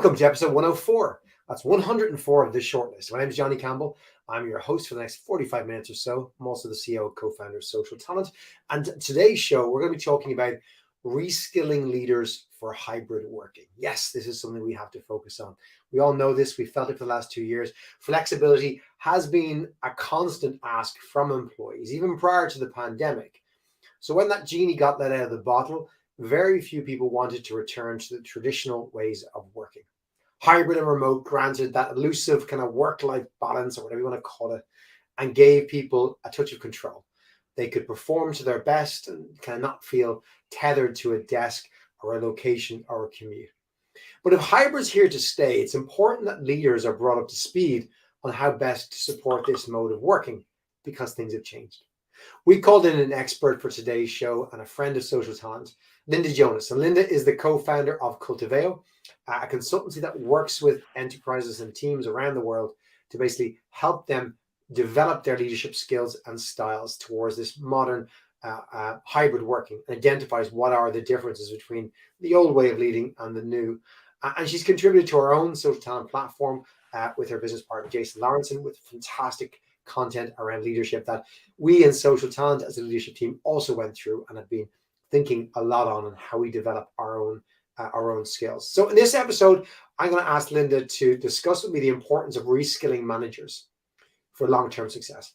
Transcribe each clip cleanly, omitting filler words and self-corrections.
Welcome to episode 104. That's 104 of this shortlist. My name is Johnny Campbell. I'm your host for the next 45 minutes or so. I'm also the CEO and co-founder of SocialTalent. And today's show, we're going to be talking about reskilling leaders for hybrid working. Yes, this is something we have to focus on. We all know this. We felt it for the last 2 years. Flexibility has been a constant ask from employees, even prior to the pandemic. So when that genie got let out of the bottle, very few people wanted to return to the traditional ways of working. Hybrid and remote granted that elusive kind of work-life balance, or whatever you want to call it, and gave people a touch of control. They could perform to their best and kind of not feel tethered to a desk or a location or a commute. But if hybrid's here to stay, it's important that leaders are brought up to speed on how best to support this mode of working, because things have changed. We called in an expert for today's show and a friend of SocialTalent, Linda Jonas. And Linda is the co-founder of Cultivayo, a consultancy that works with enterprises and teams around the world to basically help them develop their leadership skills and styles towards this modern hybrid working, and identifies what are the differences between the old way of leading and the new. And she's contributed to our own SocialTalent platform with her business partner, Jason Lawrenson, with fantastic content around leadership that we in SocialTalent as a leadership team also went through and have been thinking a lot on how we develop our own skills. So in this episode, I'm going to ask Linda to discuss with me the importance of reskilling managers for long-term success.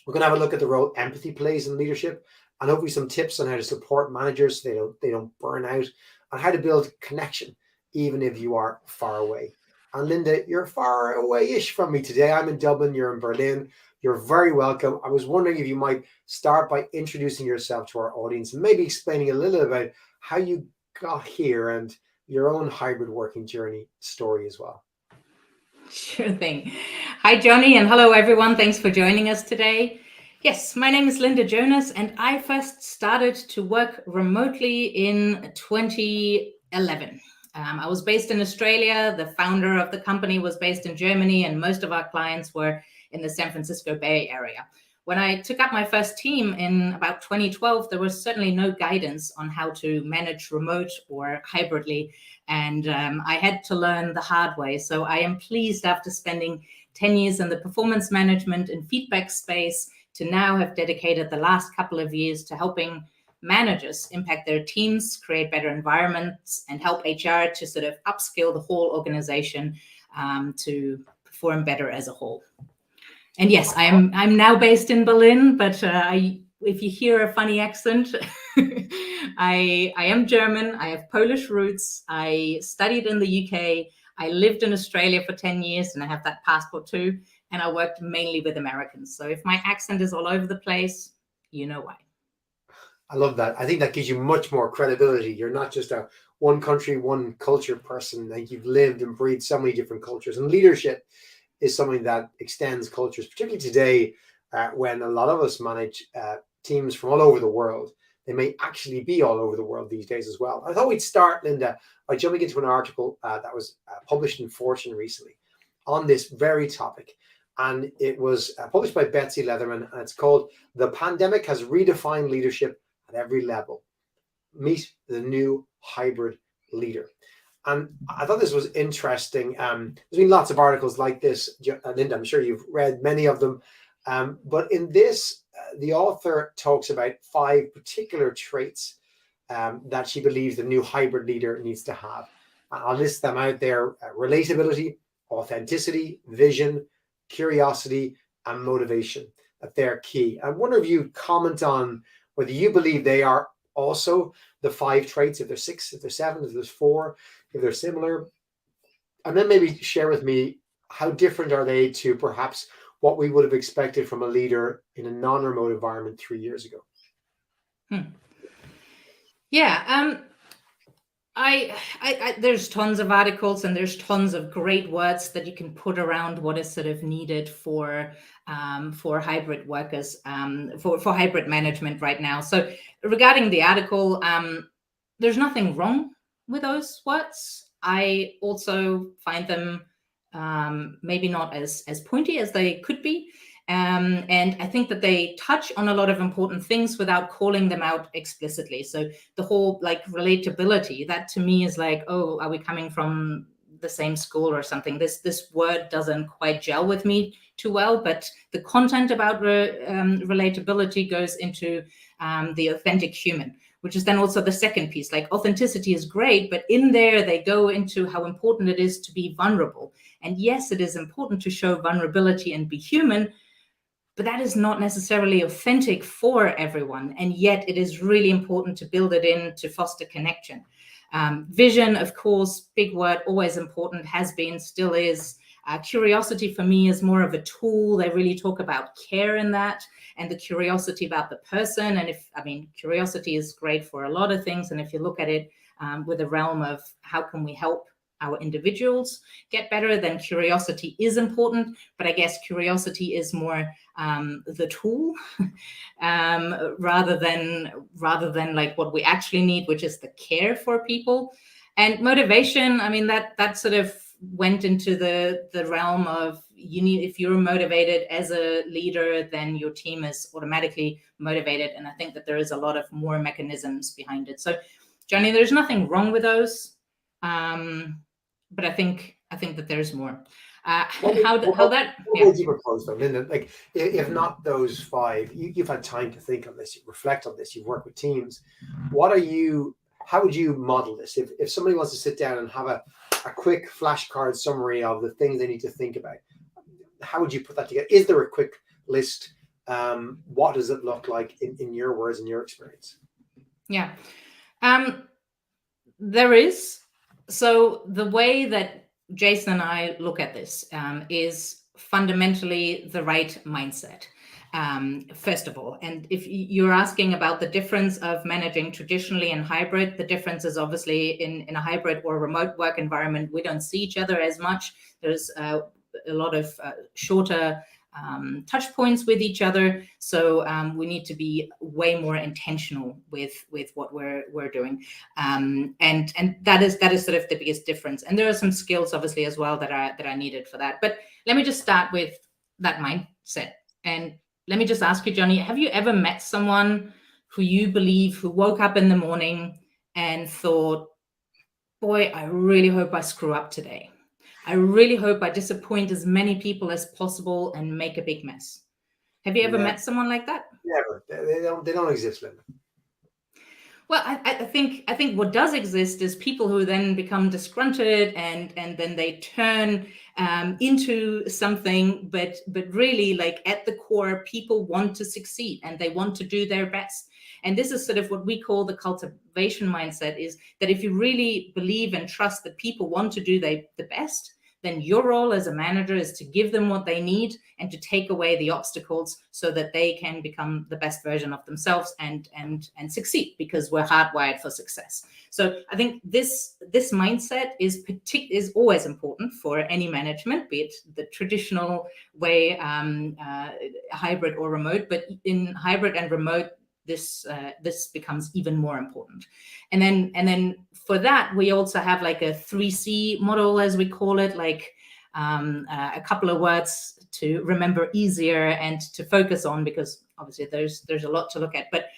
We're going to have a look at the role empathy plays in leadership, and hopefully some tips on how to support managers so they don't burn out, and how to build connection even if you are far away. And Linda, you're far away-ish from me today. I'm in Dublin, you're in Berlin. You're very welcome. I was wondering if you might start by introducing yourself to our audience and maybe explaining a little about how you got here and your own hybrid working journey story as well. Sure thing. Hi, Johnny, and hello, everyone. Thanks for joining us today. Yes, my name is Linda Jonas, and I first started to work remotely in 2011. I was based in Australia. The founder of the company was based in Germany, and most of our clients were in the San Francisco Bay Area. When I took up my first team in about 2012, there was certainly no guidance on how to manage remote or hybridly, and I had to learn the hard way. So I am pleased, after spending 10 years in the performance management and feedback space, to now have dedicated the last couple of years to helping managers impact their teams, create better environments, and help HR to sort of upskill the whole organization to perform better as a whole. And yes, I'm now based in Berlin, but if you hear a funny accent, I am German. I have Polish roots. I studied in the UK. I lived in Australia for 10 years, and I have that passport too. And I worked mainly with Americans. So if my accent is all over the place, you know why. I love that. I think that gives you much more credibility. You're not just a one country, one culture person. Like, you've lived and breathed so many different cultures, and leadership is something that extends cultures, particularly today when a lot of us manage teams from all over the world. They may actually be all over the world these days as well. I thought we'd start, Linda, by jumping into an article that was published in Fortune recently on this very topic. And it was published by Betsy Leatherman, and it's called "The Pandemic Has Redefined Leadership at Every Level. Meet the New Hybrid Leader." And I thought this was interesting. There's been lots of articles like this, Linda. I'm sure you've read many of them. But in this, the author talks about 5 particular traits that she believes the new hybrid leader needs to have. I'll list them out there: relatability, authenticity, vision, curiosity, and motivation. That they're key. I wonder if you comment on whether you believe they are also the 5 traits, if there's 6, if there's 7, if there's 4, if they're similar. And then maybe share with me, how different are they to perhaps what we would have expected from a leader in a non-remote environment 3 years ago? Yeah, there's tons of articles, and there's tons of great words that you can put around what is sort of needed for hybrid workers, for hybrid management right now. So regarding the article, there's nothing wrong with those words. I also find them maybe not as pointy as they could be. And I think that they touch on a lot of important things without calling them out explicitly. So the whole like relatability, that to me is like, oh, are we coming from the same school or something. This word doesn't quite gel with me too well, but the content about relatability goes into the authentic human, which is then also the second piece. Like, authenticity is great, but in there they go into how important it is to be vulnerable. And yes, it is important to show vulnerability and be human, but that is not necessarily authentic for everyone. And yet it is really important to build it in to foster connection. Vision, of course, big word, always important, has been, still is. Curiosity for me is more of a tool. They really talk about care in that, and the curiosity about the person. And curiosity is great for a lot of things. And if you look at it with the realm of how can we help our individuals get better, then curiosity is important. But I guess curiosity is more the tool rather than like what we actually need, which is the care for people. And motivation, I mean, that sort of went into the realm of, if you're motivated as a leader, then your team is automatically motivated. And I think that there is a lot of more mechanisms behind it. So, Johnny, there's nothing wrong with those. But I think that there's more. What would you propose, though, Linda? Like, if not those five, you've had time to think on this, you reflect on this, you've worked with teams. How would you model this? If somebody wants to sit down and have a quick flashcard summary of the things they need to think about, how would you put that together? Is there a quick list? What does it look like in your words and your experience? Yeah, there is. So the way that Jason and I look at this is fundamentally the right mindset, first of all. And if you're asking about the difference of managing traditionally and hybrid, the difference is obviously in a hybrid or remote work environment, we don't see each other as much. There's a lot of shorter touch points with each other. So we need to be way more intentional with what we're doing. And that is sort of the biggest difference. And there are some skills obviously as well that are needed for that. But let me just start with that mindset. And let me just ask you, Johnny, have you ever met someone who woke up in the morning and thought, boy, I really hope I screw up today. I really hope I disappoint as many people as possible and make a big mess. Have you ever met someone like that? Never. They don't exist, Linda. Well, I think what does exist is people who then become disgruntled and then they turn into something, but really, like, at the core, people want to succeed and they want to do their best. And this is sort of what we call the cultivation mindset, is that if you really believe and trust that people want to do the best, then your role as a manager is to give them what they need and to take away the obstacles so that they can become the best version of themselves and succeed, because we're hardwired for success. So I think this mindset is always important for any management, be it the traditional way, hybrid or remote. But in hybrid and remote, this becomes even more important. And then for that, we also have like a 3C model, as we call it, like a couple of words to remember easier and to focus on, because obviously there's a lot to look at. But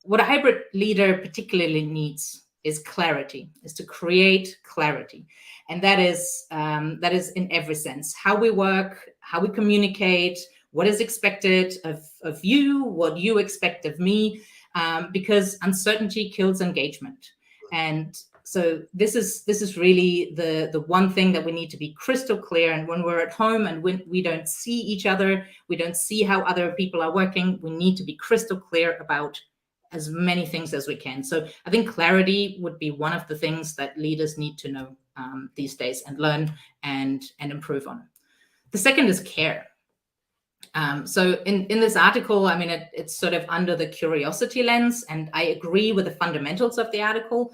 what a hybrid leader particularly needs is clarity, is to create clarity. And that is in every sense: how we work, how we communicate, what is expected of you, what you expect of me, because uncertainty kills engagement. And so this is really the one thing that we need to be crystal clear. And when we're at home and when we don't see each other, we don't see how other people are working, we need to be crystal clear about as many things as we can. So I think clarity would be one of the things that leaders need to know these days and learn and improve on. The second is care. So in this article, I mean, it's sort of under the curiosity lens, and I agree with the fundamentals of the article.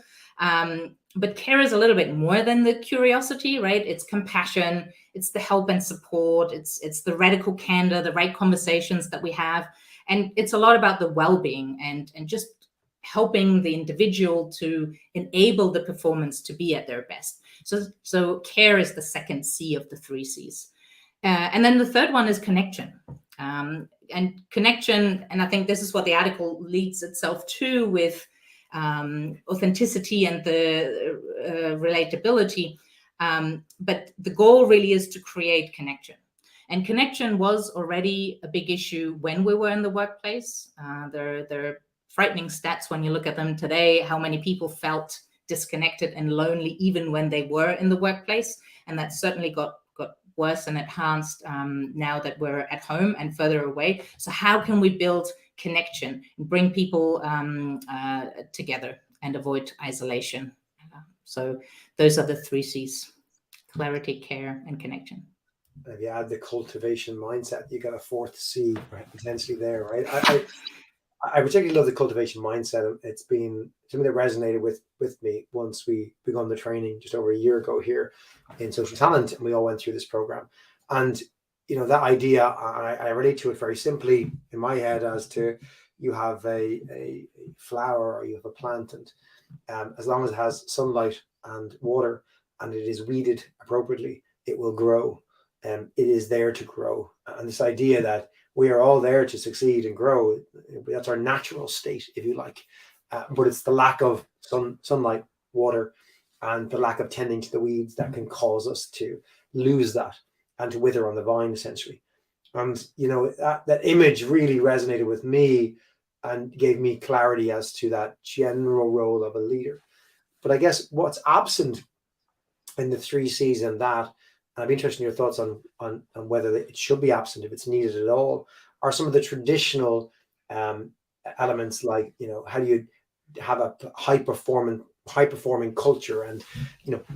But care is a little bit more than the curiosity, right? It's compassion, it's the help and support, it's the radical candor, the right conversations that we have. And it's a lot about the well-being and just helping the individual to enable the performance to be at their best. So care is the second C of the 3 Cs. And then the third one is connection. And connection, and I think this is what the article leads itself to, with authenticity and the relatability. But the goal really is to create connection. And connection was already a big issue when we were in the workplace. There are frightening stats when you look at them today, how many people felt disconnected and lonely even when they were in the workplace. And that certainly got worse and enhanced now that we're at home and further away. So how can we build connection and bring people together and avoid isolation? So those are the 3 C's: clarity, care, and connection. If you add the cultivation mindset, you got a 4th C potentially there, right? I particularly love the cultivation mindset. It's been something that resonated with me once we begun the training just over a year ago here in SocialTalent, and we all went through this program. And that idea, I relate to it very simply in my head as to, you have a flower or you have a plant, and as long as it has sunlight and water and it is weeded appropriately, it will grow. It is there to grow. And this idea that we are all there to succeed and grow, that's our natural state, if you like. But it's the lack of sunlight, water, and the lack of tending to the weeds that can cause us to lose that and to wither on the vine, essentially. And, that image really resonated with me and gave me clarity as to that general role of a leader. But I guess what's absent in the 3 C's and that, and I'd be interested in your thoughts on whether it should be absent, if it's needed at all, are some of the traditional elements, like, how do you have a high performing culture, and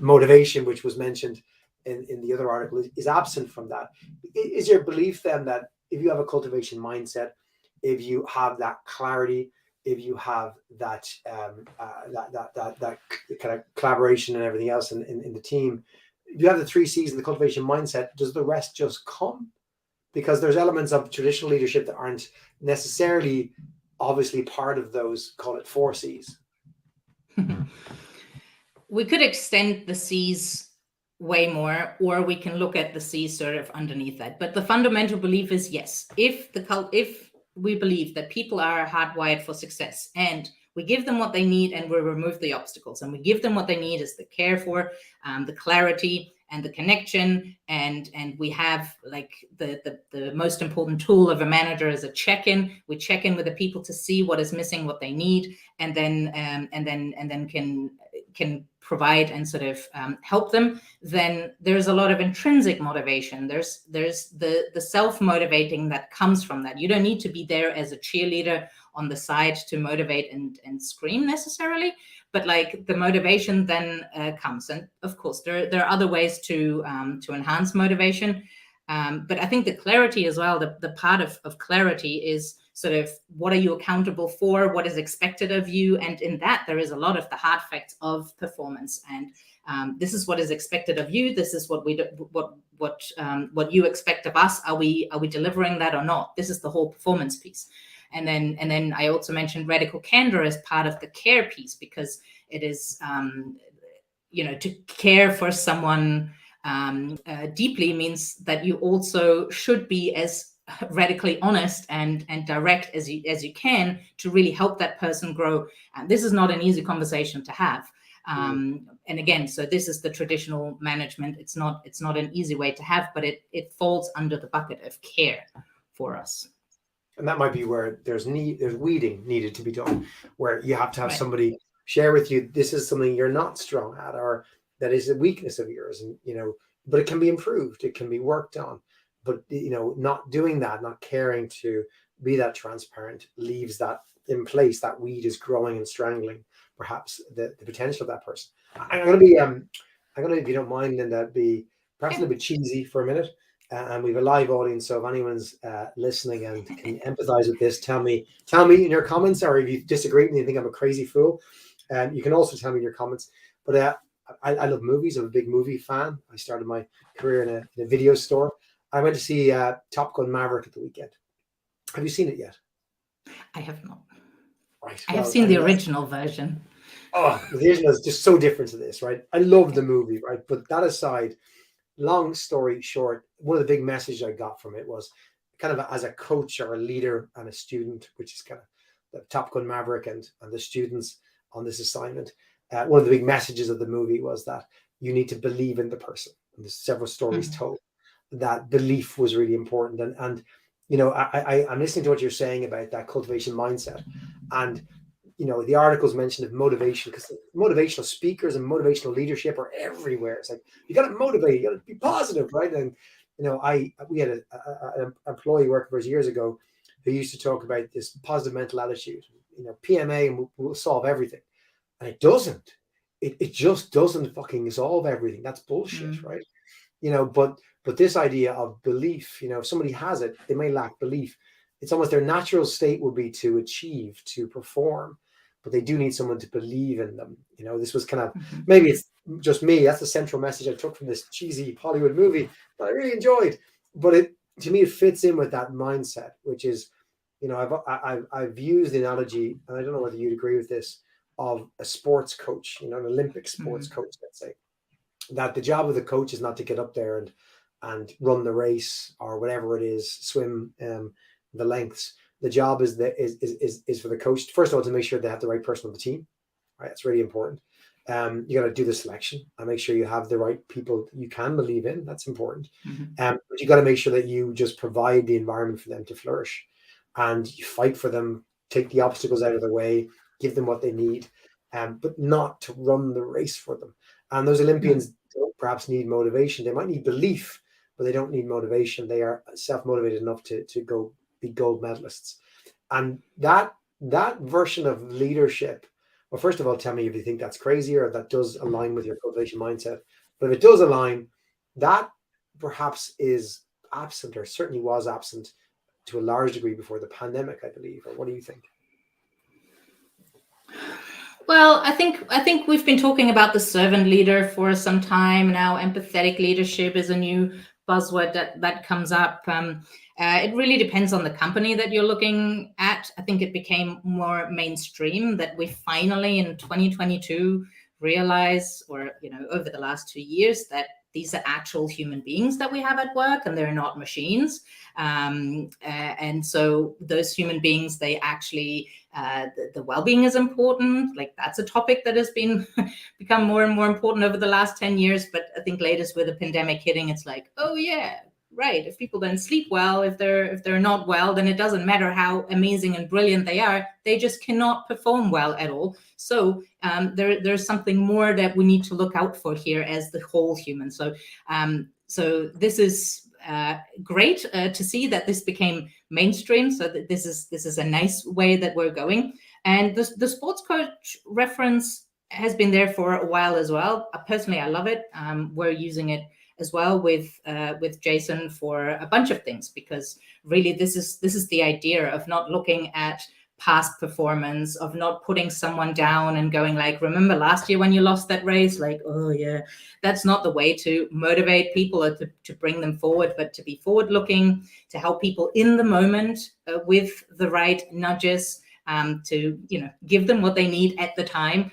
motivation, which was mentioned in the other article, is absent from that. Is your belief then that if you have a cultivation mindset, if you have that clarity, if you have that that kind of collaboration and everything else in the team, if you have the 3 C's in the cultivation mindset, does the rest just come? Because there's elements of traditional leadership that aren't necessarily obviously part of those, call it 4 C's. We could extend the C's way more, or we can look at the C's sort of underneath that. But the fundamental belief is, yes, if we believe that people are hardwired for success, and we give them what they need and we remove the obstacles, and we give them what they need is the care for, the clarity and the connection, and we have like the most important tool of a manager is a check-in. We check in with the people to see what is missing, what they need, and then can provide and sort of help them. Then there's a lot of intrinsic motivation. There's the self-motivating that comes from that. You don't need to be there as a cheerleader on the side to motivate and scream necessarily, but like the motivation then comes. And of course, there are other ways to enhance motivation. But I think the clarity as well, the part of clarity is sort of, what are you accountable for? What is expected of you? And in that, there is a lot of the hard facts of performance. And this is what is expected of you. This is what we do, what you expect of us. Are we delivering that or not? This is the whole performance piece. And then I also mentioned radical candor as part of the care piece, because it is to care for someone deeply means that you also should be as radically honest and direct as you can to really help that person grow. And this is not an easy conversation to have. And again, so this is the traditional management. It's not an easy way to have, but it falls under the bucket of care for us. And that might be where there's weeding needed to be done, where you have to have somebody share with you, this is something you're not strong at, or that is a weakness of yours, and but it can be improved, it can be worked on. But not doing that, not caring to be that transparent, leaves that in place. That weed is growing and strangling perhaps the potential of that person. I'm going to, if you don't mind, Linda, be perhaps a little bit cheesy for a minute. And we have a live audience, so if anyone's listening and can empathize with this, tell me in your comments, or if you disagree with me and think I'm a crazy fool, you can also tell me in your comments. But I love movies. I'm a big movie fan. I started my career in a video store. I went to see Top Gun Maverick at the weekend. Have you seen it yet? I have not. Right. I have seen the original version. Oh, the original is just so different to this, right? I love the movie, right? But that aside, long story short, one of the big messages I got from it was kind of as a coach or a leader and a student, which is kind of the Top Gun Maverick and the students on this assignment. One of the big messages of the movie was that you need to believe in the person. And there's several stories told that belief was really important. And you know, I'm listening to what you're saying about that cultivation mindset. And you know, the articles mentioned of motivation, because motivational speakers and motivational leadership are everywhere. It's like, you got to motivate, you got to be positive, right? And you know, we had an employee working for us years ago who used to talk about this positive mental attitude. You know, PMA and we'll solve everything, and it doesn't. It just doesn't fucking solve everything. That's bullshit, right? You know, but this idea of belief, you know, if somebody has it, they may lack belief. It's almost their natural state would be to achieve, to perform, but they do need someone to believe in them. You know, this was kind of, maybe it's just me. That's the central message I took from this cheesy Hollywood movie that I really enjoyed. But to me, it fits in with that mindset, which is, you know, I've used the analogy, and I don't know whether you'd agree with this, of a sports coach, you know, an Olympic sports coach, let's say, that the job of the coach is not to get up there and run the race or whatever it is, swim the lengths. The job is for the coach, first of all, to make sure they have the right person on the team, right? That's really important. You got to do the selection and make sure you have the right people you can believe in. That's important. But you got to make sure that you just provide the environment for them to flourish, and you fight for them, take the obstacles out of the way, give them what they need, but not to run the race for them. And those Olympians don't perhaps need motivation. They might need belief, but they don't need motivation. They are self-motivated enough to go be gold medalists. And that version of leadership, well, first of all, tell me if you think that's crazy or if that does align with your cultivation mindset. But if it does align, that perhaps is absent, or certainly was absent to a large degree before the pandemic, I believe. Or what do you think? Well, I think we've been talking about the servant leader for some time now. Empathetic leadership is a new buzzword that comes up. It really depends on the company that you're looking at. I think it became more mainstream that we finally in 2022 realize, or you know, over the last 2 years, that these are actual human beings that we have at work, and they're not machines. And so those human beings, they actually, the well-being is important. Like, that's a topic that has been become more and more important over the last 10 years. But I think latest with the pandemic hitting, it's like, oh yeah, right. If people don't sleep well, if they're not well, then it doesn't matter how amazing and brilliant they are. They just cannot perform well at all. So there's something more that we need to look out for here as the whole human. So this is great to see that this became mainstream. So that this is a nice way that we're going. And the sports coach reference has been there for a while as well. Personally, I love it. We're using it as well with Jason for a bunch of things, because really this is the idea of not looking at past performance, of not putting someone down and going like, remember last year when you lost that race? Like, oh yeah, that's not the way to motivate people or to bring them forward, but to be forward looking, to help people in the moment with the right nudges, to, you know, give them what they need at the time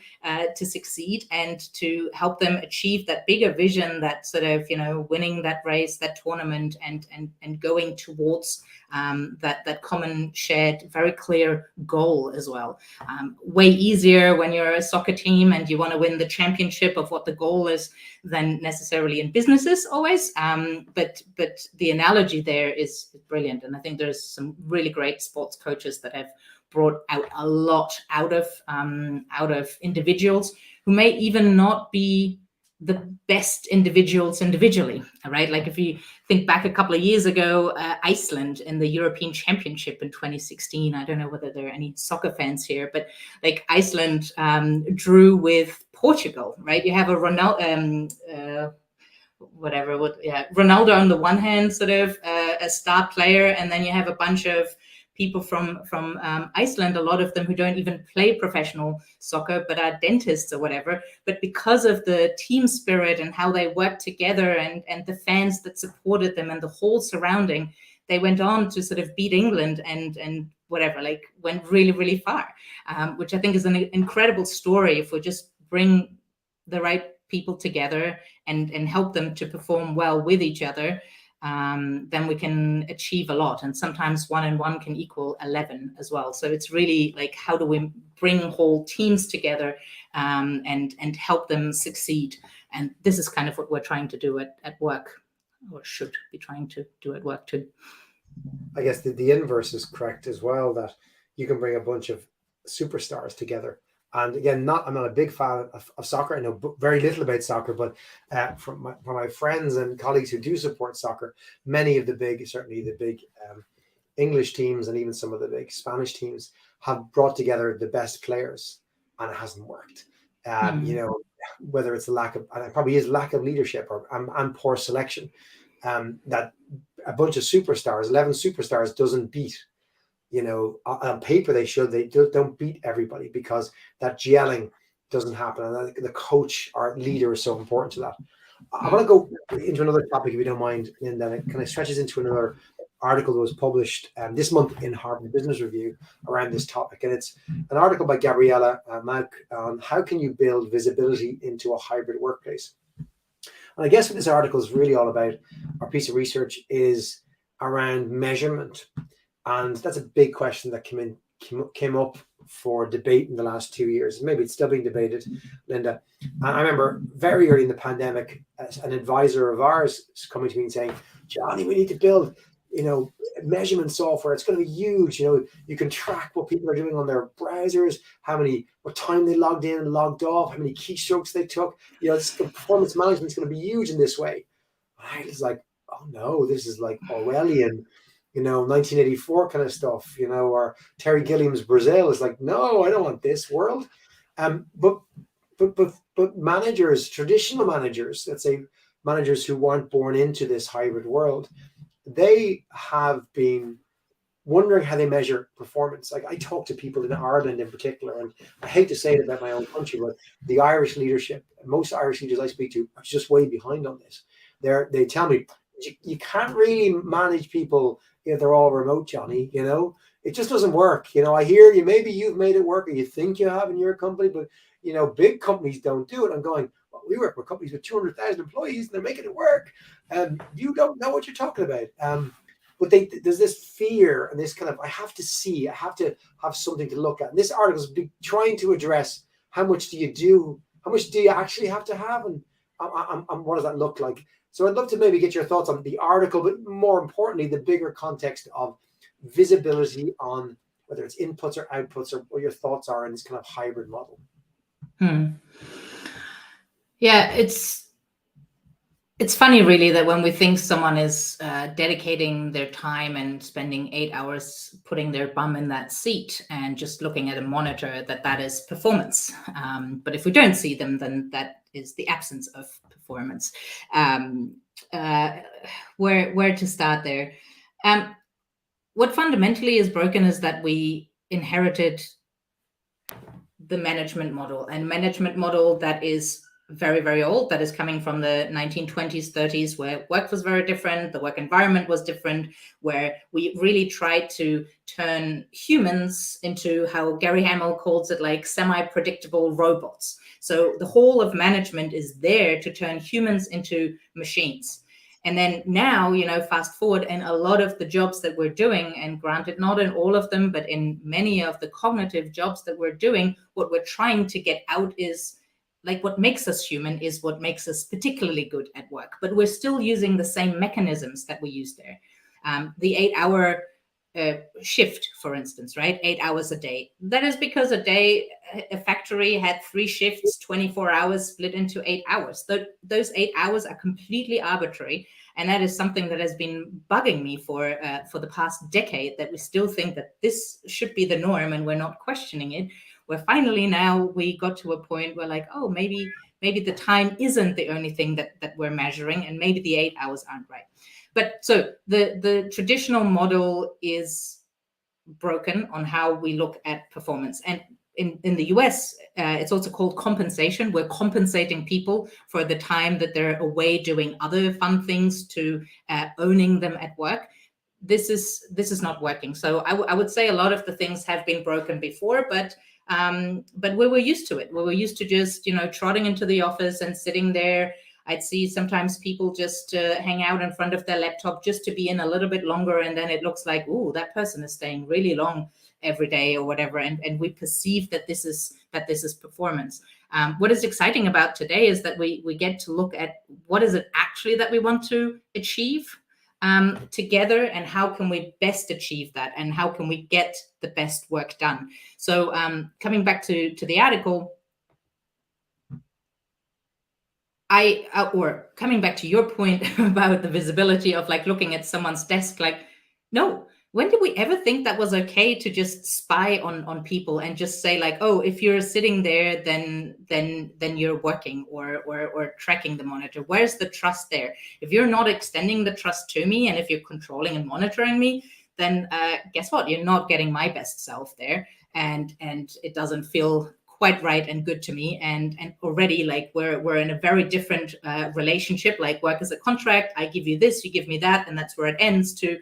to succeed, and to help them achieve that bigger vision, that sort of, you know, winning that race, that tournament, and going towards that common shared, very clear goal as well. Way easier when you're a soccer team and you want to win the championship of what the goal is than necessarily in businesses always. But the analogy there is brilliant, and I think there's some really great sports coaches that have brought out a lot out of individuals who may even not be the best individuals individually, right? Like if you think back a couple of years ago, Iceland in the European Championship in 2016, I don't know whether there are any soccer fans here, but like Iceland drew with Portugal, right? You have a Ronaldo on the one hand, sort of a star player, and then you have a bunch of people from Iceland, a lot of them who don't even play professional soccer, but are dentists or whatever. But because of the team spirit and how they worked together, and the fans that supported them and the whole surrounding, they went on to sort of beat England and whatever, like went really, really far, which I think is an incredible story if we just bring the right people together and help them to perform well with each other. then we can achieve a lot. And sometimes 1 and 1 can equal 11 as well. So it's really like, how do we bring whole teams together and help them succeed? And this is kind of what we're trying to do at work, or should be trying to do at work too. I guess the inverse is correct as well, that you can bring a bunch of superstars together. And again, I'm not a big fan of soccer. I know very little about soccer, but from my friends and colleagues who do support soccer, many of certainly the big English teams and even some of the big Spanish teams have brought together the best players, and it hasn't worked. Whether it's and it probably is lack of leadership and poor selection, that a bunch of superstars, 11 superstars, doesn't beat. On paper they don't beat everybody, because that gelling doesn't happen, and the coach or leader is so important to that. I want to go into another topic, if you don't mind, and then it kind of stretches into another article that was published this month in Harvard Business Review around this topic, and it's an article by Gabriella Mauk on how can you build visibility into a hybrid workplace. And I guess what this article is really all about, our piece of research, is around measurement. And that's a big question that came up for debate in the last 2 years. Maybe it's still being debated, Linda. I remember very early in the pandemic, an advisor of ours coming to me and saying, Johnny, we need to build, measurement software. It's going to be huge. You can track what people are doing on their browsers, what time they logged in and logged off, how many keystrokes they took. The performance management is going to be huge in this way. I was like, oh no, this is like Orwellian, 1984 kind of stuff, or Terry Gilliam's Brazil. Is like, no, I don't want this world. But managers, traditional managers, let's say managers who weren't born into this hybrid world, they have been wondering how they measure performance. Like, I talk to people in Ireland in particular, and I hate to say it about my own country, but the Irish leadership, most Irish leaders I speak to, are just way behind on this. They tell me, you can't really manage people if they're all remote, Johnny. It just doesn't work. I hear you, maybe you've made it work, or you think you have in your company, but big companies don't do it. I'm going, well, we work with companies with 200,000 employees and they're making it work. You don't know what you're talking about. But there's this fear and this kind of, I have to have something to look at. And this article is trying to address how much do you actually have to have, and what does that look like? So I'd love to maybe get your thoughts on the article, but more importantly, the bigger context of visibility on whether it's inputs or outputs, or what your thoughts are in this kind of hybrid model. Yeah, it's funny, really, that when we think someone is dedicating their time and spending 8 hours putting their bum in that seat and just looking at a monitor, that is performance. But if we don't see them, then that is the absence of performance. Where to start there? What fundamentally is broken is that we inherited the management model that is very, very old, that is coming from the 1920s, 30s, where work was very different, the work environment was different, where we really tried to turn humans into, how Gary Hamel calls it, like semi-predictable robots. So the whole of management is there to turn humans into machines. And then now, fast forward, and a lot of the jobs that we're doing, and granted, not in all of them, but in many of the cognitive jobs that we're doing, what we're trying to get out is, like, what makes us human is what makes us particularly good at work. But we're still using the same mechanisms that we used there. The 8-hour shift, for instance, right? 8 hours a day. That is because a factory had 3 shifts, 24 hours split into 8 hours. Those 8 hours are completely arbitrary. And that is something that has been bugging me for the past decade, that we still think that this should be the norm and we're not questioning it. Where finally now we got to a point where, like, oh, maybe the time isn't the only thing that we're measuring, and maybe the 8 hours aren't right. But so the traditional model is broken on how we look at performance. And in the US, it's also called compensation. We're compensating people for the time that they're away doing other fun things to owning them at work. This is not working. So I would say a lot of the things have been broken before, but we were used to it. We were used to just, trotting into the office and sitting there, I'd see sometimes people just hang out in front of their laptop just to be in a little bit longer, and then it looks like, oh, that person is staying really long every day or whatever, and we perceive that this is performance. What is exciting about today is that we get to look at what is it actually that we want to achieve together, and how can we best achieve that, and how can we get the best work done. So coming back to the article, or coming back to your point about the visibility of like looking at someone's desk, like, no, when did we ever think that was okay to just spy on people and just say like, oh, if you're sitting there, then you're working or tracking the monitor? Where's the trust there? If you're not extending the trust to me, and if you're controlling and monitoring me, then guess what? You're not getting my best self there, and it doesn't feel quite right and good to me, and already like we're in a very different relationship. Like, work as a contract, I give you this, you give me that, and that's where it ends, to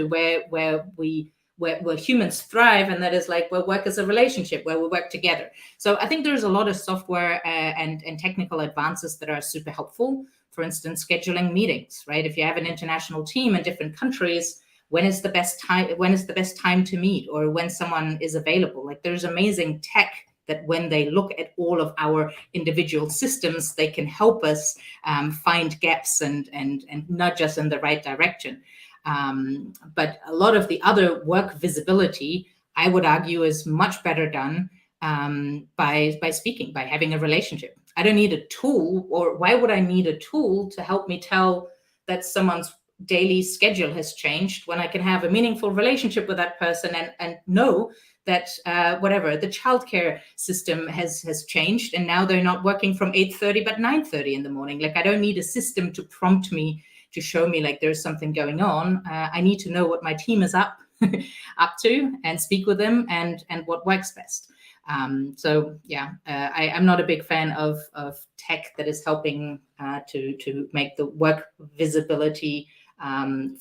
where humans thrive, and that is like where work is a relationship, where we work together. So I think there's a lot of software and technical advances that are super helpful. For instance, scheduling meetings, right? If you have an international team in different countries, when is the best time to meet, or when someone is available? Like, there's amazing tech that when they look at all of our individual systems, they can help us find gaps and nudge us in the right direction. But a lot of the other work visibility, I would argue, is much better done by speaking, by having a relationship. I don't need a tool, or why would I need a tool to help me tell that someone's daily schedule has changed, when I can have a meaningful relationship with that person and know that whatever, the childcare system has changed, and now they're not working from 8:30 but 9:30 in the morning. Like, I don't need a system to prompt me, to show me like there's something going on. I need to know what my team is up to, and speak with them, and what works best. So yeah, I'm not a big fan of tech that is helping to make the work visibility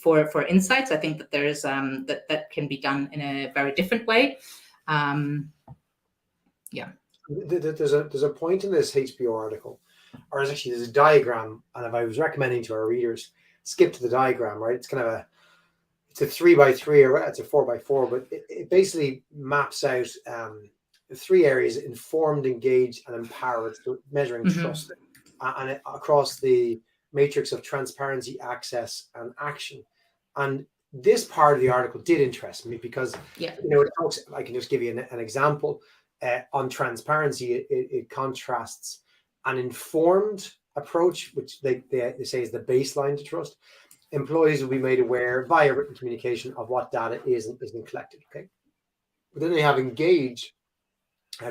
for insights. I think that there's that can be done in a very different way. Yeah. There's a point in this HBO article, or there's a diagram, and if I was recommending to our readers, skip to the diagram, right? It's kind of it's a 3x3, or it's a 4x4, but it basically maps out 3 areas: informed, engaged, and empowered. So measuring trust, and across the matrix of transparency, access, and action. And this part of the article did interest me because, it talks, I can just give you an example. On transparency, it contrasts an informed approach, which they say is the baseline to trust. Employees will be made aware via written communication of what data isn't collected. Okay, but then they have engaged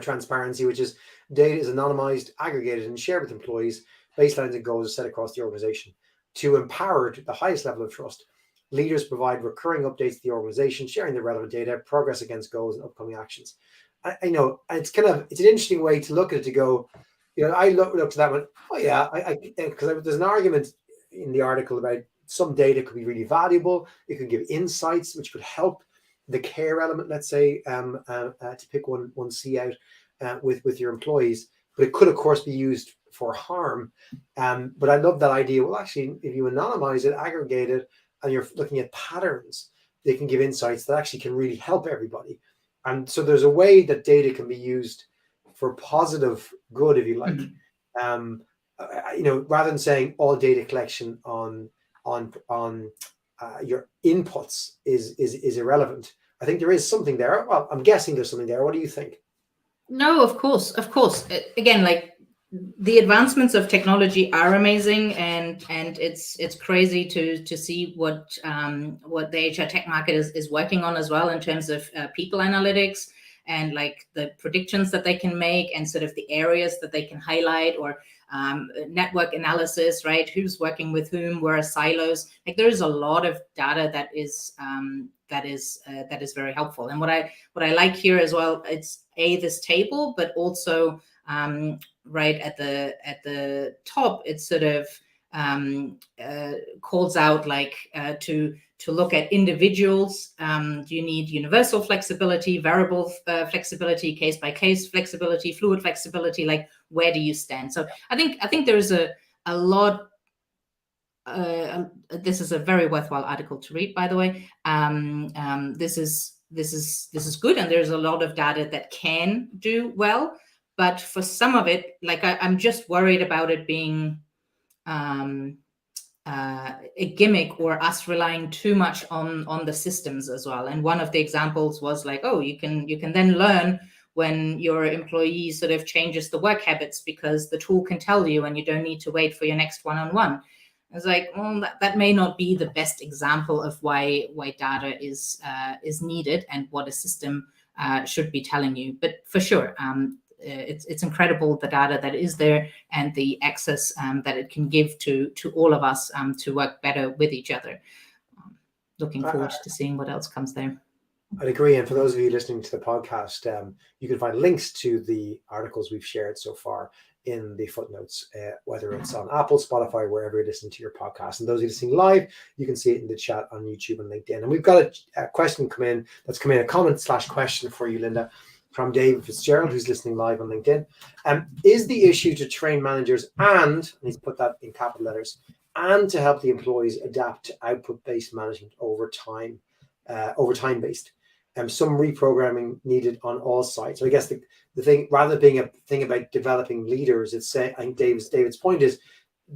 transparency, which is data is anonymized, aggregated, and shared with employees. Baselines and goals are set across the organization. To empowered, the highest level of trust, leaders provide recurring updates to the organization, sharing the relevant data, progress against goals, and upcoming actions. I know it's an interesting way to look at it, to go, I looked at that one. Oh yeah, because there's an argument in the article about some data could be really valuable. It could give insights which could help the care element, let's say, to pick one C out with your employees. But it could, of course, be used for harm. But I love that idea. Well, actually, if you anonymize it, aggregate it, and you're looking at patterns, they can give insights that actually can really help everybody. And so there's a way that data can be used for positive good, if you like. Rather than saying all data collection on your inputs is irrelevant. I think there is something there. Well, I'm guessing there's something there. What do you think? No, of course. Again, like, the advancements of technology are amazing, and it's crazy to see what the HR tech market is working on as well, in terms of people analytics, and like the predictions that they can make, and sort of the areas that they can highlight, or network analysis, right? Who's working with whom, where are silos? Like, there's a lot of data that is very helpful. And what I like here as well, it's this table, but also right at the top, it sort of calls out like to look at individuals. Do you need universal flexibility, variable flexibility, case by case flexibility, fluid flexibility? Like, where do you stand? So I think there's a a lot. This is a very worthwhile article to read, by the way. This is good, and there's a lot of data that can do well. But for some of it, like I'm just worried about it being a gimmick, or us relying too much on the systems as well. And one of the examples was like, oh, you can then learn when your employee sort of changes the work habits, because the tool can tell you, and you don't need to wait for your next one-on-one. It's like, well, that may not be the best example of why data is needed and what a system should be telling you. But for sure, it's incredible, the data that is there and the access that it can give to all of us to work better with each other. Looking forward to seeing what else comes there. I'd agree. And for those of you listening to the podcast, you can find links to the articles we've shared so far in the footnotes, whether it's on Apple, Spotify, wherever you're listening to your podcast. And those of you listening live, you can see it in the chat on YouTube and LinkedIn. And we've got a question that's come in, a comment/question for you, Linda, from David Fitzgerald, who's listening live on LinkedIn. Is the issue to train managers and he's put that in capital letters, and to help the employees adapt to output-based management over time-based? Some reprogramming needed on all sides. So I guess the thing, rather than being a thing about developing leaders, I think David's point is,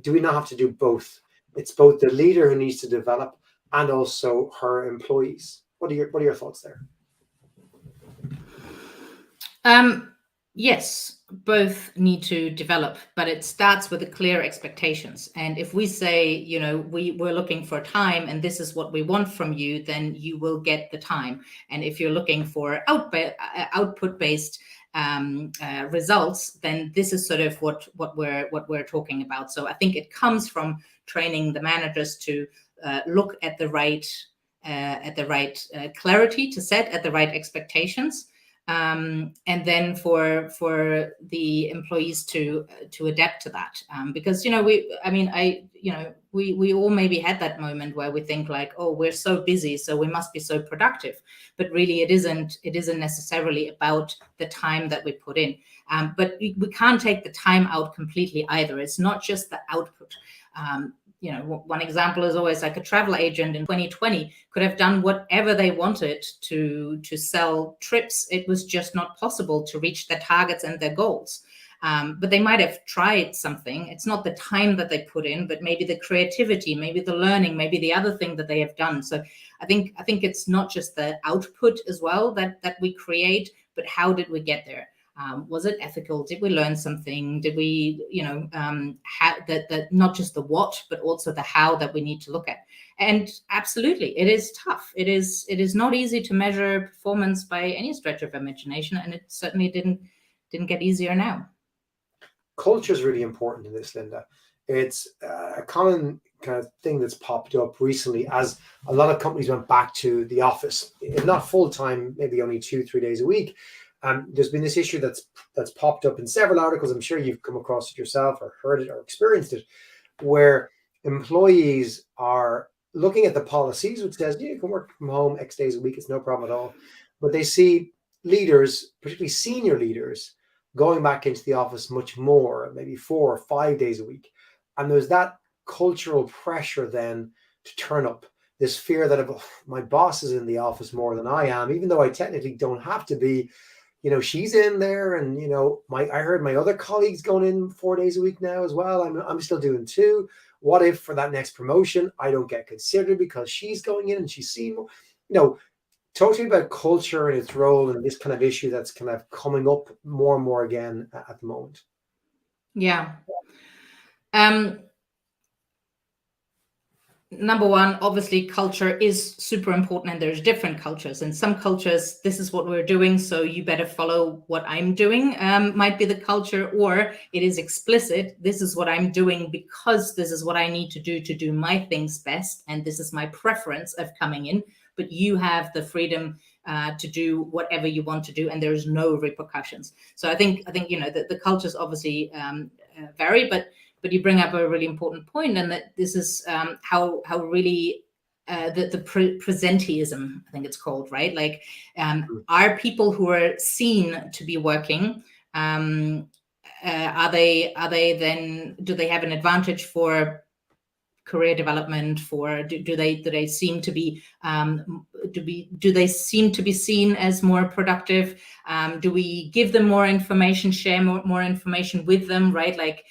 do we not have to do both? It's both the leader who needs to develop and also her employees. What are your thoughts there? Yes, both need to develop, but it starts with the clear expectations. And if we say, we're looking for time and this is what we want from you, then you will get the time. And if you're looking for output-based results, then this is sort of what we're talking about. So I think it comes from training the managers to look at the right clarity to set at the right expectations. And then for the employees to adapt to that, because we all maybe had that moment where we think like, oh, we're so busy, so we must be so productive, but really it isn't necessarily about the time that we put in. But we can't take the time out completely either. It's not just the output. One example is always like a travel agent in 2020 could have done whatever they wanted to sell trips. It was just not possible to reach their targets and their goals. But they might have tried something. It's not the time that they put in, but maybe the creativity, maybe the learning, maybe the other thing that they have done. So I think it's not just the output as well that we create, but how did we get there? Was it ethical? Did we learn something? Did we, that not just the what, but also the how that we need to look at? And absolutely, it is tough. It is not easy to measure performance by any stretch of imagination, and it certainly didn't get easier now. Culture is really important in this, Linda. It's a common kind of thing that's popped up recently as a lot of companies went back to the office, if not full time, maybe only 2-3 days a week. There's been this issue that's popped up in several articles. I'm sure you've come across it yourself or heard it or experienced it, where employees are looking at the policies, which says, you can work from home X days a week, it's no problem at all. But they see leaders, particularly senior leaders, going back into the office much more, maybe 4 or 5 days a week. And there's that cultural pressure then to turn up. This fear that if my boss is in the office more than I am, even though I technically don't have to be, she's in there, and I heard my other colleagues going in 4 days a week now as well. I'm still doing 2. What if for that next promotion I don't get considered because she's going in and she's seen more? Talking about culture and its role and this kind of issue that's kind of coming up more and more again at the moment. Yeah. Number one, obviously, culture is super important, and there's different cultures. In some cultures, this is what we're doing, so you better follow what I'm doing, might be the culture, or it is explicit. This is what I'm doing because this is what I need to do my things best, and this is my preference of coming in. But you have the freedom to do whatever you want to do, and there's no repercussions. So I think the cultures obviously vary, but you bring up a really important point, and that this is how really the presenteeism, I think it's called, right? Like, are people who are seen to be working are they then, do they have an advantage for career development? For do they seem to be do they seem to be seen as more productive? Do we give them more information, share more information with them, right? Like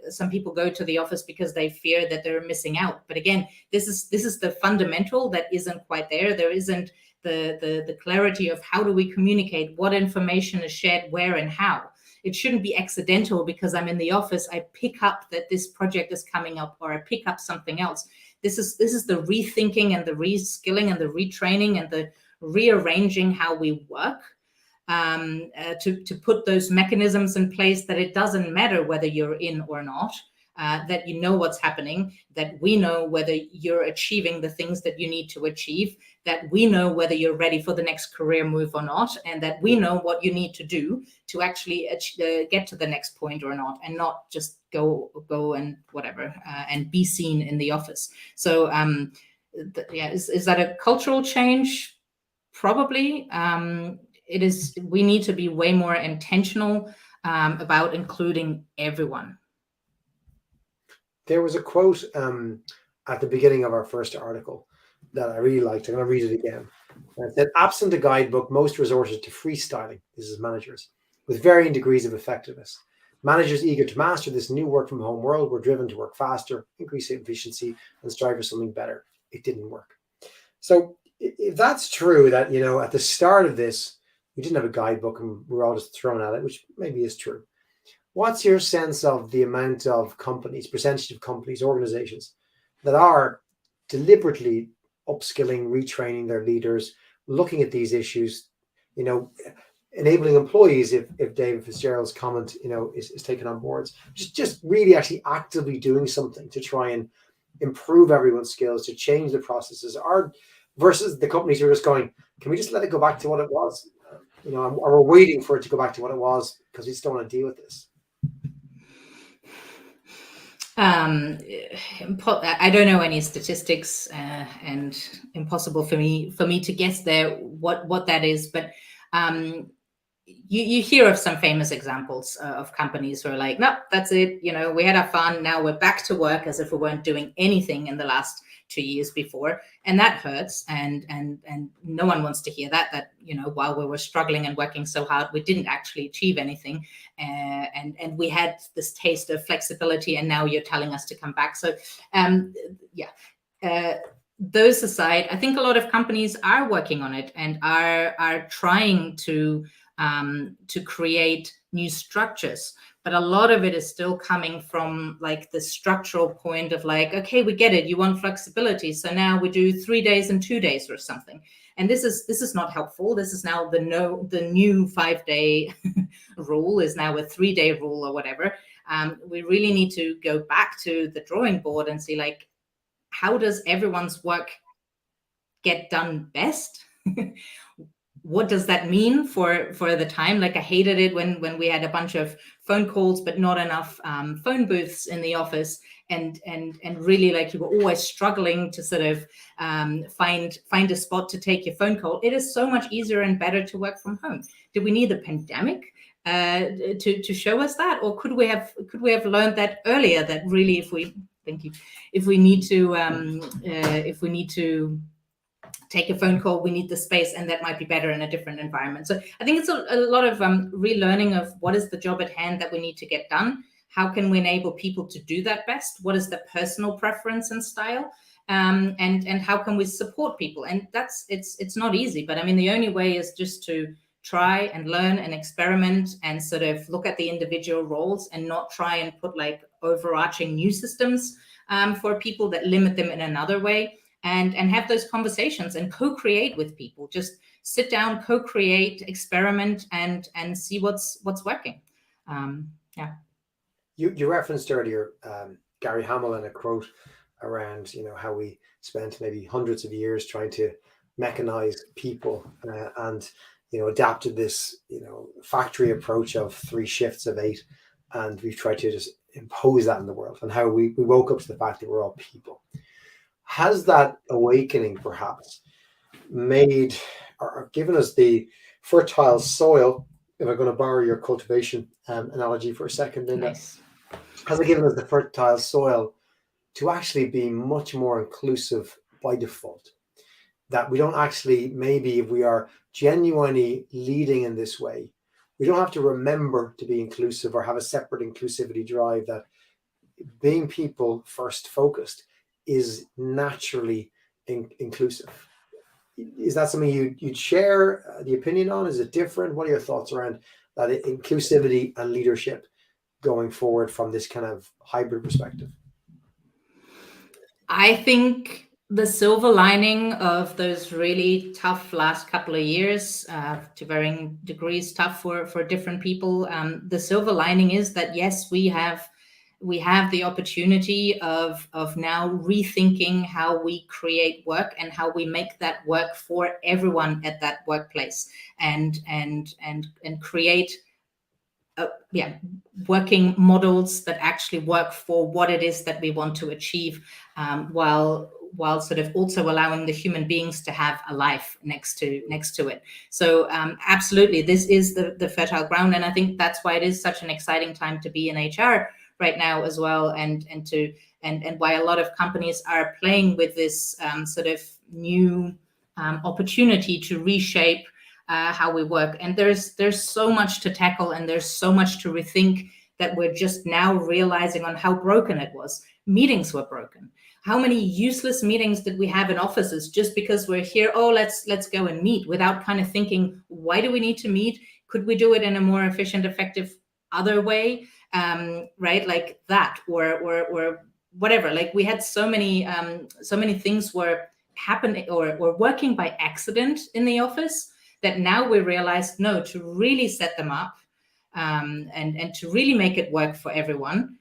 some people go to the office because they fear that they're missing out. But again, this is the fundamental that isn't quite there. There isn't the clarity of how do we communicate, what information is shared where and how. It shouldn't be accidental because I'm in the office, I pick up that this project is coming up, or I pick up something else. This is the rethinking and the reskilling and the retraining and the rearranging how we work, to put those mechanisms in place that it doesn't matter whether you're in or not, that you know what's happening, that we know whether you're achieving the things that you need to achieve, that we know whether you're ready for the next career move or not, and that we know what you need to do to actually get to the next point or not, and not just go and whatever, and be seen in the office. So yeah, is that a cultural change? Probably. It is. We need to be way more intentional about including everyone. There was a quote at the beginning of our first article that I really liked. I'm going to read it again. It said, absent a guidebook, most resorted to freestyling. This is managers, with varying degrees of effectiveness. Managers eager to master this new work from home world were driven to work faster, increase efficiency, and strive for something better. It didn't work. So if that's true, that, you know, at the start of this, we didn't have a guidebook and we were all just thrown at it, which maybe is true. What's your sense of the amount of companies, percentage of companies, organizations that are deliberately upskilling, retraining their leaders, looking at these issues, you know, enabling employees, if David Fitzgerald's comment, you know, is taken on board, just really actually actively doing something to try and improve everyone's skills, to change the processes, are versus the companies who are just going, can we just let it go back to what it was? You know, or we're waiting for it to go back to what it was because we just don't want to deal with this. I don't know any statistics, and impossible for me to guess there what that is. But you hear of some famous examples of companies who are like, no, that's it. You know, we had our fun. Now we're back to work as if we weren't doing anything in the last 2 years before, and that hurts. And no one wants to hear that. You know, while we were struggling and working so hard, we didn't actually achieve anything, and we had this taste of flexibility, and now you're telling us to come back. So, yeah. Those aside, I think a lot of companies are working on it and are trying to create new structures, but a lot of it is still coming from like the structural point of like, okay, we get it, you want flexibility, so now we do 3 days and 2 days or something. And this is not helpful. This is now the new 5-day rule is now a 3-day rule or whatever. We really need to go back to the drawing board and see, like, how does everyone's work get done best? What does that mean for the time? Like, I hated it when we had a bunch of phone calls, but not enough phone booths in the office, and really, like, you were always struggling to sort of find a spot to take your phone call. It is so much easier and better to work from home. Did we need a pandemic to show us that, or could we have learned that earlier? That really, if we need to take a phone call, we need the space, and that might be better in a different environment. So I think it's a lot of relearning of what is the job at hand that we need to get done. How can we enable people to do that best? What is the personal preference and style? And how can we support people? And it's not easy, but I mean, the only way is just to try and learn and experiment and sort of look at the individual roles and not try and put like overarching new systems for people that limit them in another way. And have those conversations and co-create with people. Just sit down, co-create, experiment, and see what's working. Yeah. You referenced earlier Gary Hamel in a quote around, you know, how we spent maybe hundreds of years trying to mechanize people and, you know, adapted this, you know, factory approach of 3 shifts of 8, and we've tried to just impose that in the world, and how we woke up to the fact that we're all people. Has that awakening perhaps made or given us the fertile soil if I'm going to borrow your cultivation analogy for a second, Linda, Nice. has it given us the fertile soil to actually be much more inclusive by default? That we don't actually, maybe if we are genuinely leading in this way, we don't have to remember to be inclusive or have a separate inclusivity drive, that being people first focused is naturally inclusive. Is that something you'd share the opinion on? Is it different? What are your thoughts around that inclusivity and leadership going forward from this kind of hybrid perspective? I think the silver lining of those really tough last couple of years, to varying degrees, tough for different people. The silver lining is that yes, we have the opportunity of now rethinking how we create work and how we make that work for everyone at that workplace, and create working models that actually work for what it is that we want to achieve, while sort of also allowing the human beings to have a life next to it. So absolutely, this is the fertile ground, and I think that's why it is such an exciting time to be in HR right now as well, and why a lot of companies are playing with this sort of new opportunity to reshape how we work. And there's so much to tackle, and there's so much to rethink, that we're just now realizing on how broken it was. Meetings were broken. How many useless meetings did we have in offices just because we're here? Oh, let's go and meet, without kind of thinking, why do we need to meet? Could we do it in a more efficient, effective other way? Right, like that, or whatever. Like, we had so many things were happening or working by accident in the office, that now we realize, no, to really set them up, and to really make it work for everyone,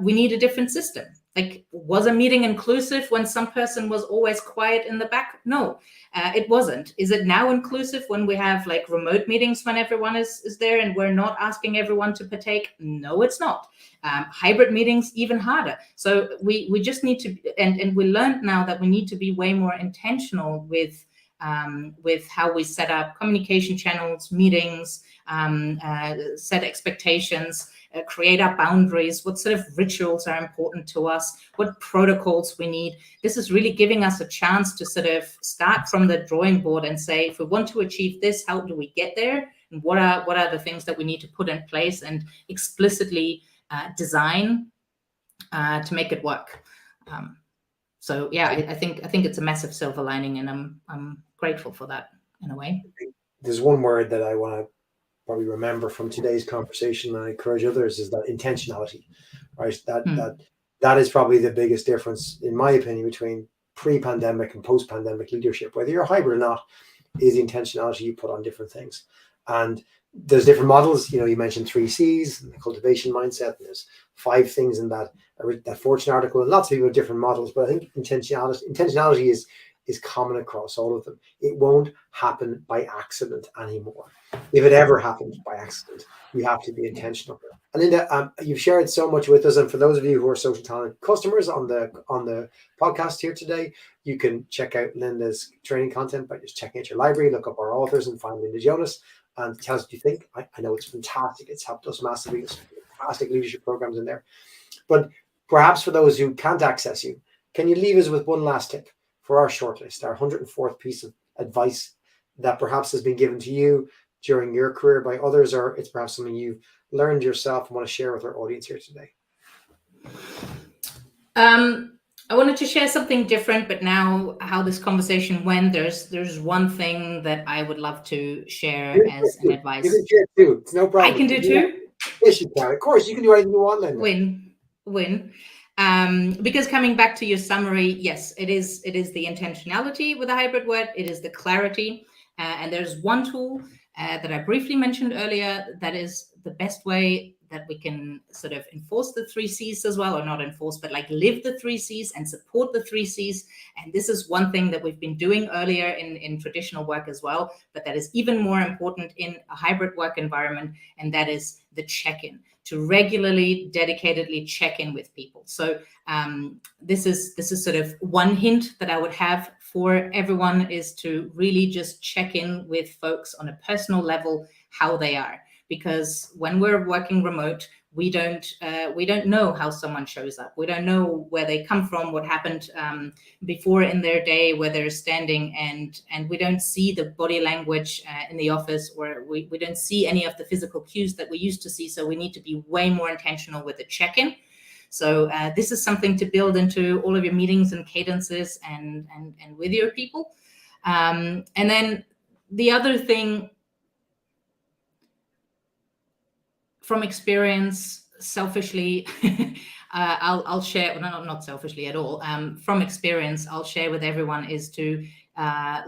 we need a different system. Like, was a meeting inclusive when some person was always quiet in the back? No, it wasn't. Is it now inclusive when we have like remote meetings when everyone is there and we're not asking everyone to partake? No, it's not. Hybrid meetings, even harder. So we just need to, and we learned now that we need to be way more intentional with how we set up communication channels, meetings, set expectations, create our boundaries, what sort of rituals are important to us, what protocols we need. This is really giving us a chance to sort of start from the drawing board and say, if we want to achieve this, how do we get there? And what are the things that we need to put in place and explicitly design to make it work? So yeah, I think it's a massive silver lining, and I'm grateful for that in a way. There's one word that I want to probably remember from today's conversation, and I encourage others, is that intentionality, right? That is probably the biggest difference, in my opinion, between pre-pandemic and post-pandemic leadership, whether you're hybrid or not, is the intentionality you put on different things. And there's different models. You mentioned 3 C's, and the cultivation mindset, and there's 5 things in that Fortune article, and lots of people have different models, but I think intentionality is common across all of them. It won't happen by accident anymore. If it ever happens by accident, you have to be intentional. And Linda, you've shared so much with us, and for those of you who are SocialTalent customers on the podcast here today, you can check out Linda's training content by just checking out your library, look up our authors, and find Linda Jonas, and tell us what you think. I know it's fantastic. It's helped us massively. There's fantastic leadership programs in there. But perhaps for those who can't access you, can you leave us with one last tip for our shortlist, our 104th piece of advice that perhaps has been given to you during your career by others, or it's perhaps something you've learned yourself and want to share with our audience here today? I wanted to share something different, but now how this conversation went, there's one thing that I would love to share as an advice. You can share too. It's no problem. I can do too? Yes, you can. Of course, you can do anything you want, Linda. Win. Because coming back to your summary, yes, it is the intentionality with the hybrid work. It is the clarity. And there's one tool that I briefly mentioned earlier that is the best way that we can sort of enforce the 3 C's as well, or not enforce, but like live the 3 C's and support the 3 C's. And this is one thing that we've been doing earlier in traditional work as well, but that is even more important in a hybrid work environment, and that is the check-in, to regularly, dedicatedly check in with people. So this is sort of one hint that I would have for everyone, is to really just check in with folks on a personal level, how they are. because when we're working remote, we don't know how someone shows up. We don't know where they come from, what happened before in their day, where they're standing, and we don't see the body language in the office, or we don't see any of the physical cues that we used to see. So we need to be way more intentional with the check-in. So this is something to build into all of your meetings and cadences and with your people. And then the other thing, from experience, selfishly, I'll share, well, not selfishly at all, from experience, I'll share with everyone is to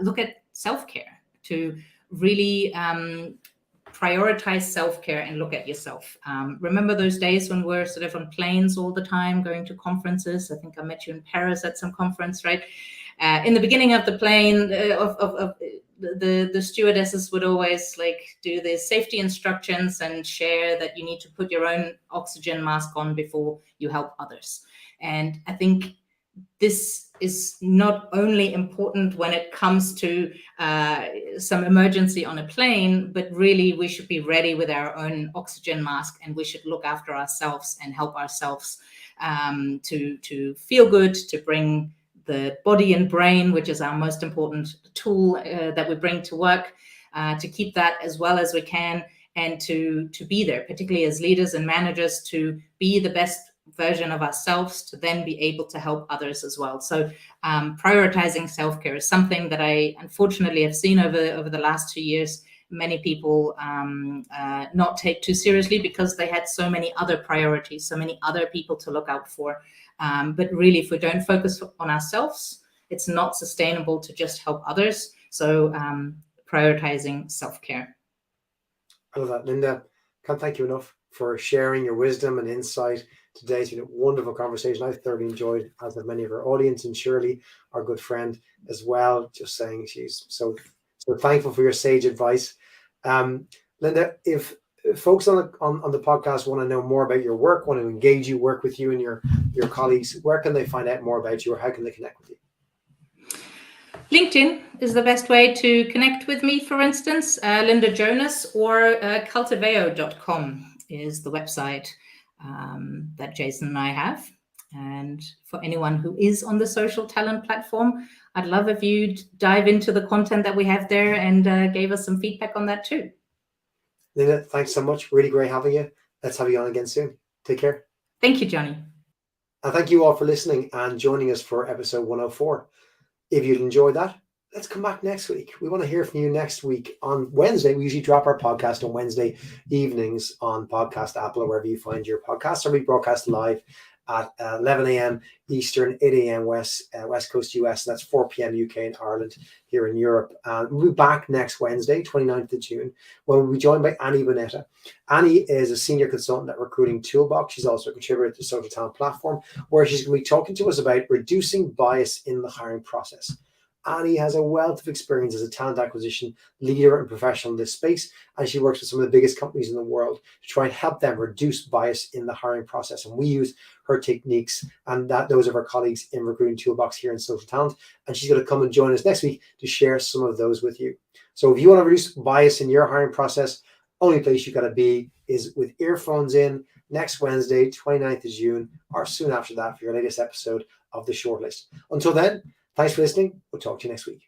look at self-care, to really prioritize self-care and look at yourself. Remember those days when we're sort of on planes all the time, going to conferences? I think I met you in Paris at some conference, right? In the beginning of the plane, the stewardesses would always do the safety instructions and share that you need to put your own oxygen mask on before you help others. And I think this is not only important when it comes to some emergency on a plane, but really we should be ready with our own oxygen mask, and we should look after ourselves and help ourselves to feel good, to bring the body and brain, which is our most important tool that we bring to work, to keep that as well as we can, and to be there, particularly as leaders and managers, to be the best version of ourselves, to then be able to help others as well. So prioritizing self-care is something that I unfortunately have seen over the last 2 years, many people not take too seriously because they had so many other priorities, so many other people to look out for. But really, if we don't focus on ourselves, it's not sustainable to just help others. So prioritizing self-care. I love that, Linda. Can't thank you enough for sharing your wisdom and insight today. It's been a wonderful conversation. I've thoroughly enjoyed, as have many of our audience, and Shirley, our good friend, as well. Just saying, she's so thankful for your sage advice. Linda, if folks on the podcast want to know more about your work, want to engage you, work with you and your colleagues, where can they find out more about you, or how can they connect with you? LinkedIn is the best way to connect with me, for instance. Linda Jonas, or cultivayo.com is the website that Jason and I have. And for anyone who is on the SocialTalent platform, I'd love if you'd dive into the content that we have there and gave us some feedback on that too. Linda, thanks so much. Really great having you. Let's have you on again soon. Take care. Thank you, Johnny. And thank you all for listening and joining us for episode 104. If you'd enjoyed that, let's come back next week. We want to hear from you next week on Wednesday. We usually drop our podcast on Wednesday evenings on Podcast Apple or wherever you find your podcasts, or we broadcast live at 11 a.m. Eastern, 8 a.m. West Coast US, and that's 4 p.m. UK and Ireland here in Europe. We'll be back next Wednesday, 29th of June, when we'll be joined by Annie Bonetta. Annie is a senior consultant at Recruiting Toolbox. She's also a contributor to the SocialTalent platform, where she's going to be talking to us about reducing bias in the hiring process. Annie has a wealth of experience as a talent acquisition leader and professional in this space, and she works with some of the biggest companies in the world to try and help them reduce bias in the hiring process. And we use her techniques and those of our colleagues in Recruiting Toolbox here in SocialTalent, and she's going to come and join us next week to share some of those with you. So if you want to reduce bias in your hiring process, only place you've got to be is with earphones in next Wednesday, 29th of June, or soon after that for your latest episode of The Shortlist. Until then, thanks for listening. We'll talk to you next week.